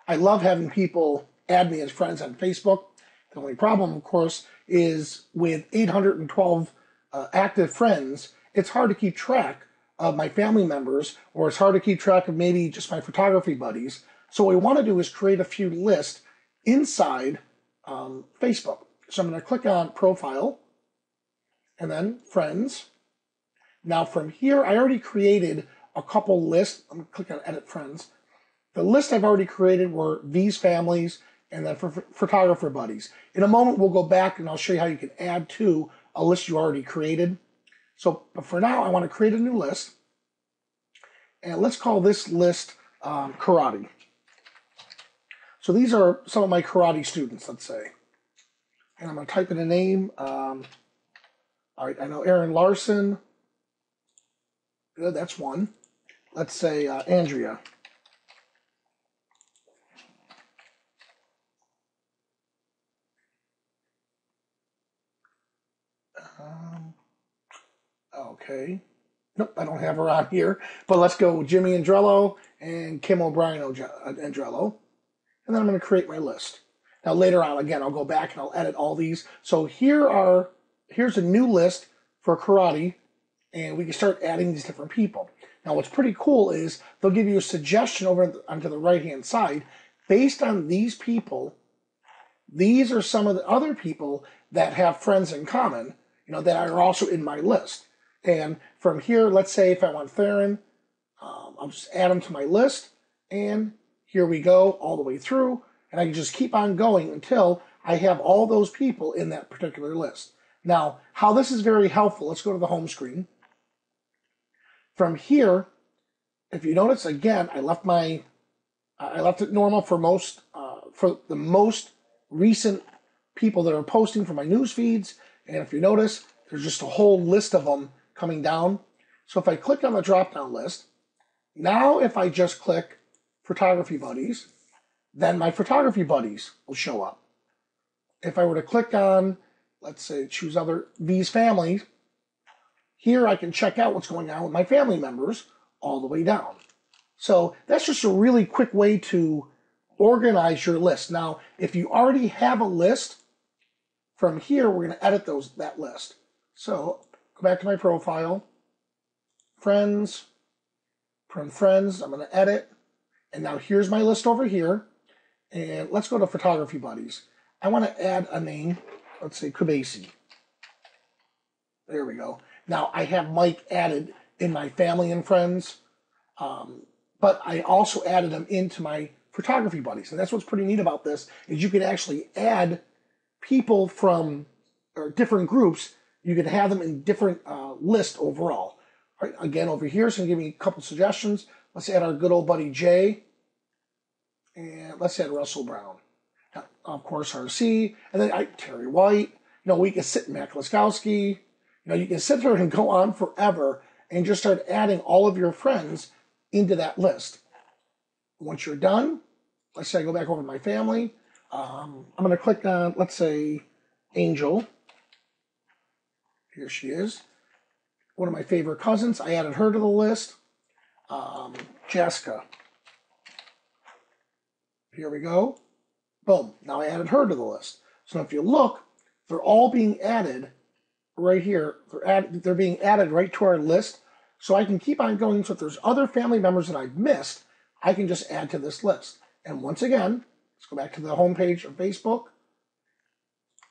I love having people add me as friends on Facebook. The only problem, of course, is with 812 active friends, it's hard to keep track of my family members, or it's hard to keep track of maybe just my photography buddies. So what we want to do is create a few lists inside Facebook. So I'm going to click on Profile, and then Friends. Now from here, I already created a couple lists. I'm going to click on Edit Friends. The list I've already created were these families and then for photographer buddies. In a moment, we'll go back and I'll show you how you can add to a list you already created. So, but for now, I want to create a new list. And let's call this list Karate. So these are some of my karate students, let's say. And I'm going to type in a name. All right, I know Aaron Larson. Good, that's one. Let's say Andrea. Okay. Nope, I don't have her on here. But let's go Jimmy Andrello and Kim O'Brien Andrello. And then I'm going to create my list. Now later on, again, I'll go back and I'll edit all these. So here's a new list for karate, and we can start adding these different people. Now what's pretty cool is they'll give you a suggestion over onto the right-hand side. Based on these people, these are some of the other people that have friends in common, that are also in my list. And from here, let's say if I want Theron, I'll just add them to my list. And here we go all the way through. And I can just keep on going until I have all those people in that particular list. Now, how this is very helpful, let's go to the home screen. From here, if you notice, again, I left it normal for the most recent people that are posting for my news feeds. And if you notice, there's just a whole list of them coming down. So if I click on the drop-down list, now if I just click Photography Buddies, then my photography buddies will show up. If I were to click on, let's say, choose these families, here I can check out what's going on with my family members all the way down. So that's just a really quick way to organize your list. Now, if you already have a list, from here, we're going to edit that list. So go back to my profile, friends, from friends, I'm going to edit. And now here's my list over here. And let's go to photography buddies. I want to add a name, let's say Kubasi. There we go. Now I have Mike added in my family and friends, but I also added them into my photography buddies. And that's what's pretty neat about this, is you can actually add people from different groups. You can have them in different lists overall. All right, again, over here, it's going to give me a couple suggestions. Let's add our good old buddy Jay. And let's add Russell Brown. Now, of course, RC. And then Terry White. We can sit Matt Laskowski. You can sit there and go on forever and just start adding all of your friends into that list. Once you're done, let's say I go back over to my family. I'm going to click on, let's say, Angel. Here she is. One of my favorite cousins. I added her to the list. Jessica. Here we go. Boom. Now I added her to the list. So if you look, they're all being added right here. They're being added right to our list. So I can keep on going. So if there's other family members that I've missed, I can just add to this list. And once again, let's go back to the home page of Facebook,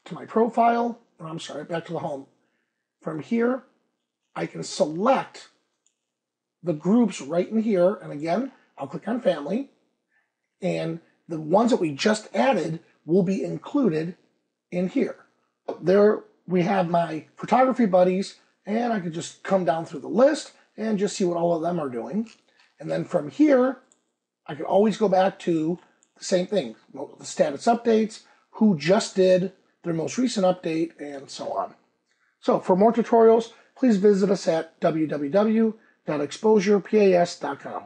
to my profile. I'm sorry, back to the home. From here, I can select the groups right in here. And again, I'll click on family. And the ones that we just added will be included in here. There we have my photography buddies, and I could just come down through the list and just see what all of them are doing. And then from here, I could always go back to the same thing, the status updates, who just did their most recent update, and so on. So for more tutorials, please visit us at www.exposurepas.com.